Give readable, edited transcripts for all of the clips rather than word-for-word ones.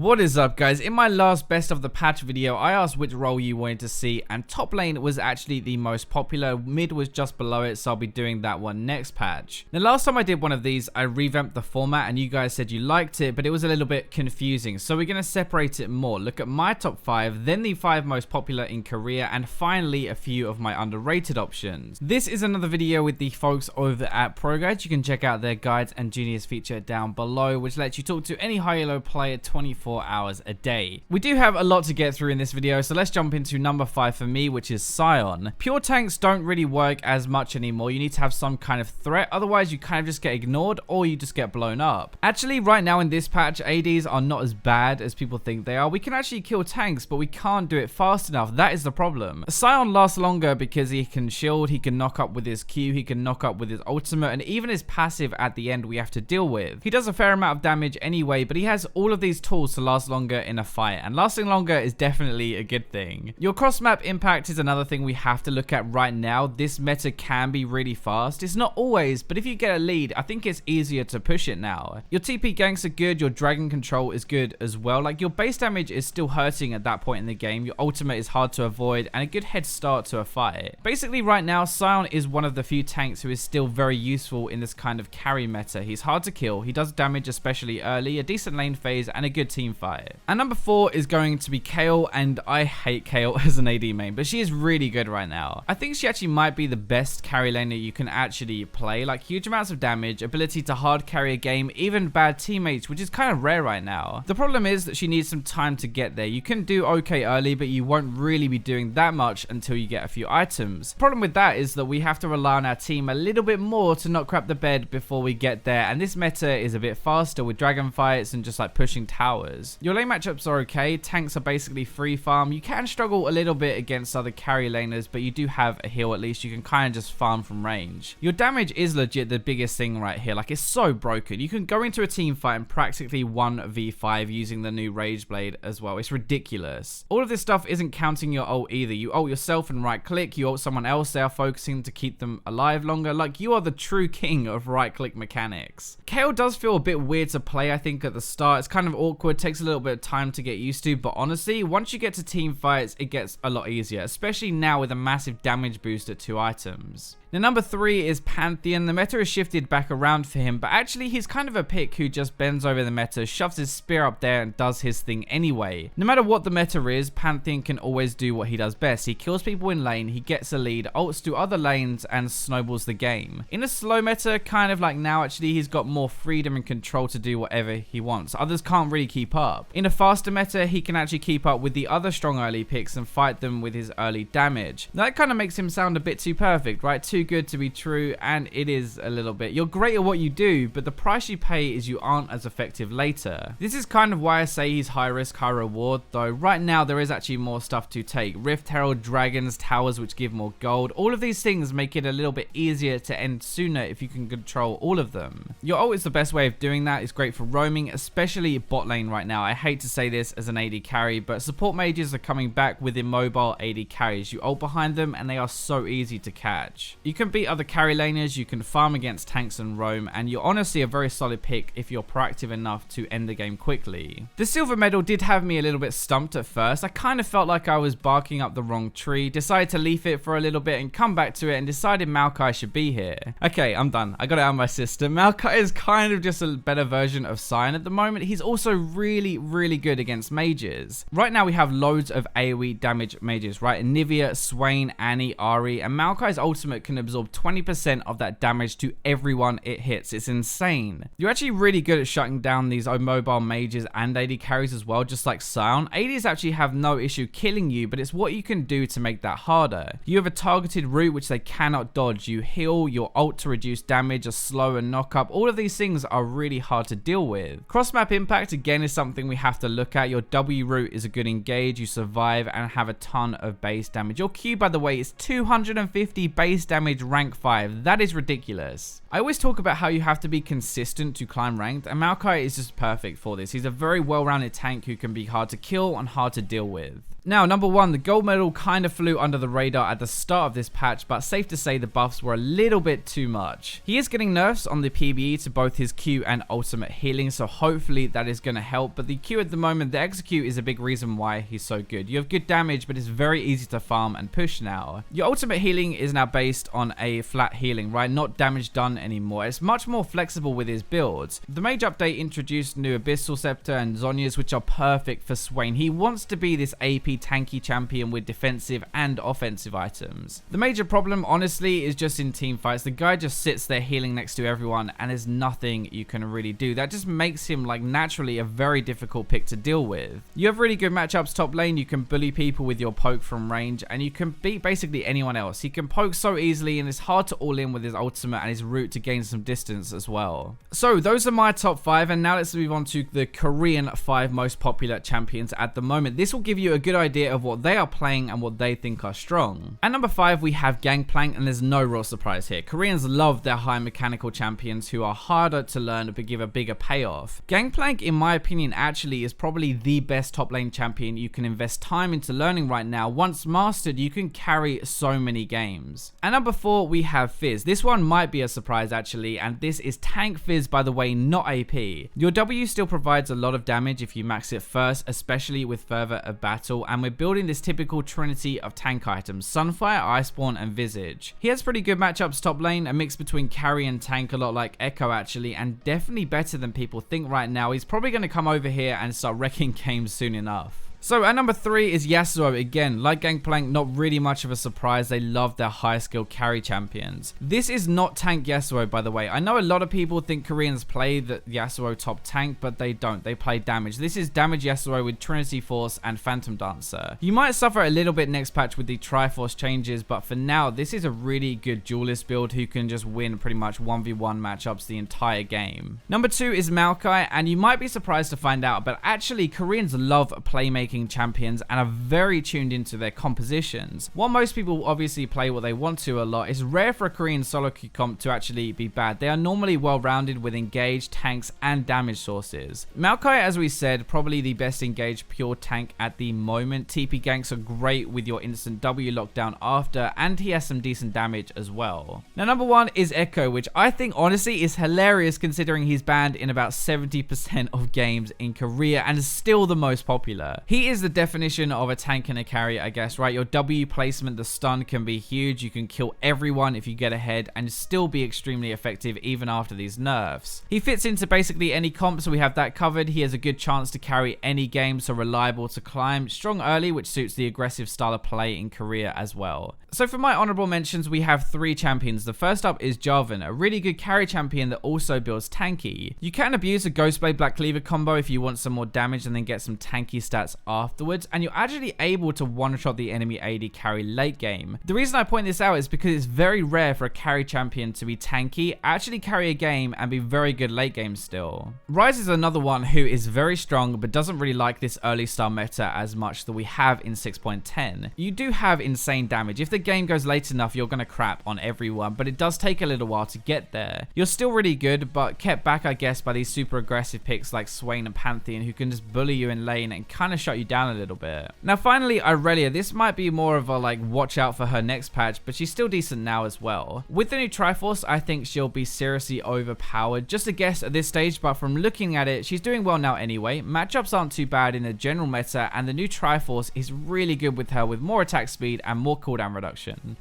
What is up, guys? In my last best of the patch video, I asked which role you wanted to see, and top lane was actually the most popular. Mid was just below it, so I'll be doing that one next patch. Now, last time I did one of these, I revamped the format and you guys said you liked it, but it was a little bit confusing. So we're going to separate it more, look at my top 5, then the 5 most popular in Korea, and finally a few of my underrated options. This is another video with the folks over at ProGuides. You can check out their guides and Genius feature down below, which lets you talk to any high elo player 24 hours a day. We do have a lot to get through in this video, so let's jump into number 5 for me, which is Sion. Pure tanks don't really work as much anymore. You need to have some kind of threat, otherwise you kind of just get ignored or you just get blown up. Actually, right now in this patch, ADs are not as bad as people think they are. We can actually kill tanks, but we can't do it fast enough. That is the problem. Sion lasts longer because he can shield, he can knock up with his Q, he can knock up with his ultimate, and even his passive at the end we have to deal with. He does a fair amount of damage anyway, but he has all of these tools to last longer in a fight, and lasting longer is definitely a good thing. Your cross map impact is another thing we have to look at right now. This meta can be really fast. It's not always, but if you get a lead, I think it's easier to push it now. Your TP ganks are good, your dragon control is good as well. Like, your base damage is still hurting at that point in the game, your ultimate is hard to avoid, and a good head start to a fight. Basically right now, Sion is one of the few tanks who is still very useful in this kind of carry meta. He's hard to kill, he does damage especially early, a decent lane phase, and a good team fight. And number 4 is going to be Kayle, and I hate Kayle as an AD main, but she is really good right now. I think she actually might be the best carry laner you can actually play. Like, huge amounts of damage, ability to hard carry a game, even bad teammates, which is kind of rare right now. The problem is that she needs some time to get there. You can do okay early, but you won't really be doing that much until you get a few items. The problem with that is that we have to rely on our team a little bit more to not crap the bed before we get there, and this meta is a bit faster with dragon fights and just like pushing towers. Your lane matchups are okay, tanks are basically free farm. You can struggle a little bit against other carry laners, but you do have a heal at least. You can kind of just farm from range. Your damage is legit the biggest thing right here. Like, it's so broken. You can go into a team fight and practically 1v5 using the new Rage Blade as well. It's ridiculous. All of this stuff isn't counting your ult either. You ult yourself and right click, you ult someone else, they are focusing to keep them alive longer. Like, you are the true king of right click mechanics. Kayle does feel a bit weird to play, I think, at the start. It's kind of awkward, takes a little bit of time to get used to, but honestly, once you get to team fights, it gets a lot easier, especially now with a massive damage boost at 2 items. Now, number 3 is Pantheon. The meta has shifted back around for him, but actually he's kind of a pick who just bends over the meta, shoves his spear up there and does his thing anyway. No matter what the meta is, Pantheon can always do what he does best. He kills people in lane, he gets a lead, ults to other lanes, and snowballs the game. In a slow meta, kind of like now, actually, he's got more freedom and control to do whatever he wants. Others can't really keep up. In a faster meta, he can actually keep up with the other strong early picks and fight them with his early damage. Now, that kind of makes him sound a bit too perfect, right? Too good to be true, and it is a little bit. You're great at what you do, but the price you pay is you aren't as effective later. This is kind of why I say he's high risk, high reward, though right now there is actually more stuff to take. Rift Herald, dragons, towers which give more gold. All of these things make it a little bit easier to end sooner if you can control all of them. Your ult is the best way of doing that. It's great for roaming, especially bot lane right now. I hate to say this as an AD carry, but support mages are coming back with immobile AD carries. You ult behind them and they are so easy to catch. You can beat other carry laners, you can farm against tanks and roam, and you're honestly a very solid pick if you're proactive enough to end the game quickly. The silver medal did have me a little bit stumped at first. I kind of felt like I was barking up the wrong tree, decided to leave it for a little bit and come back to it and decided Maokai should be here. Okay, I'm done. I got it out of my system. Maokai is kind of just a better version of Sion at the moment. He's also really, really good against mages. Right now we have loads of AoE damage mages, right? Nivea, Swain, Annie, Ahri, and Maokai's ultimate can absorb 20% of that damage to everyone it hits. It's insane. You're actually really good at shutting down these immobile mages and AD carries as well, just like Sion. ADs actually have no issue killing you, but it's what you can do to make that harder. You have a targeted route which they cannot dodge. You heal, your ult to reduce damage, a slow and knock up. All of these things are really hard to deal with. Cross map impact again is something we have to look at. Your W route is a good engage, you survive and have a ton of base damage. Your Q, by the way, is 250 base damage rank 5. That is ridiculous. I always talk about how you have to be consistent to climb ranked, and Maokai is just perfect for this. He's a very well-rounded tank who can be hard to kill and hard to deal with. Now, number 1, the gold medal kind of flew under the radar at the start of this patch, but safe to say the buffs were a little bit too much. He is getting nerfs on the PBE to both his Q and ultimate healing, so hopefully that is going to help, but the Q at the moment, the execute is a big reason why he's so good. You have good damage, but it's very easy to farm and push now. Your ultimate healing is now based on a flat healing, right? Not damage done anymore. It's much more flexible with his builds. The mage update introduced new Abyssal Scepter and Zhonya's, which are perfect for Swain. He wants to be this AP tanky champion with defensive and offensive items. The major problem, honestly, is just in team fights. The guy just sits there healing next to everyone, and there's nothing you can really do. That just makes him, like, naturally a very difficult pick to deal with. You have really good matchups top lane. You can bully people with your poke from range, and you can beat basically anyone else. He can poke so easily, and it's hard to all in with his ultimate and his route to gain some distance as well. So those are my top 5, and now let's move on to the Korean 5 most popular champions at the moment. This will give you a good idea of what they are playing and what they think are strong. At number 5, we have Gangplank, and there's no real surprise here. Koreans love their high mechanical champions who are harder to learn but give a bigger payoff. Gangplank, in my opinion, actually is probably the best top lane champion you can invest time into learning right now. Once mastered, you can carry so many games. At number 4, we have Fizz. This one might be a surprise actually, and this is Tank Fizz, by the way, not AP. Your W still provides a lot of damage if you max it first, especially with further of battle, and we're building this typical trinity of tank items: Sunfire, Iceborne, and Visage. He has pretty good matchups top lane, a mix between carry and tank, a lot like Echo actually, and definitely better than people think right now. He's probably going to come over here and start wrecking games soon enough. So at number 3 is Yasuo. Again, like Gangplank, not really much of a surprise. They love their high skill carry champions. This is not tank Yasuo, by the way. I know a lot of people think Koreans play the Yasuo top tank, but they don't. They play damage. This is damage Yasuo with Trinity Force and Phantom Dancer. You might suffer a little bit next patch with the Triforce changes, but for now, this is a really good duelist build who can just win pretty much 1v1 matchups the entire game. Number 2 is Maokai, and you might be surprised to find out, but actually Koreans love playmaking champions and are very tuned into their compositions. While most people obviously play what they want to a lot, it's rare for a Korean solo queue comp to actually be bad. They are normally well-rounded with engaged, tanks, and damage sources. Maokai, as we said, probably the best engaged pure tank at the moment. TP ganks are great with your instant W lockdown after, and he has some decent damage as well. Now, number 1 is Echo, which I think honestly is hilarious considering he's banned in about 70% of games in Korea and is still the most popular. He is the definition of a tank and a carry, I guess, right? Your W placement, the stun can be huge. You can kill everyone if you get ahead and still be extremely effective even after these nerfs. He fits into basically any comp, so we have that covered. He has a good chance to carry any game, so reliable to climb, strong early, which suits the aggressive style of play in Korea as well. So for my honorable mentions, we have 3 champions. The first up is Jarvan, a really good carry champion that also builds tanky. You can abuse a Ghostblade Black Cleaver combo if you want some more damage and then get some tanky stats afterwards, and you're actually able to one-shot the enemy AD carry late game. The reason I point this out is because it's very rare for a carry champion to be tanky, actually carry a game, and be very good late game still. Ryze is another one who is very strong but doesn't really like this early star meta as much that we have in 6.10. You do have insane damage. If the game goes late enough, you're gonna crap on everyone, but it does take a little while to get there. You're still really good, but kept back, I guess, by these super aggressive picks like Swain and Pantheon, who can just bully you in lane and kind of shut you down a little bit. Now finally, Irelia. This might be more of a like watch out for her next patch, but she's still decent now as well. With the new Triforce, I think she'll be seriously overpowered. Just a guess at this stage, but from looking at it, she's doing well now anyway. Matchups aren't too bad in the general meta, and the new Triforce is really good with her with more attack speed and more cooldown reduction.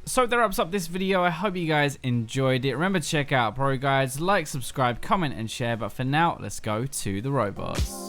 So that wraps up this video. I hope you guys enjoyed it. Remember to check out Pro Guides, like, subscribe, comment, and share. But for now, let's go to the robots.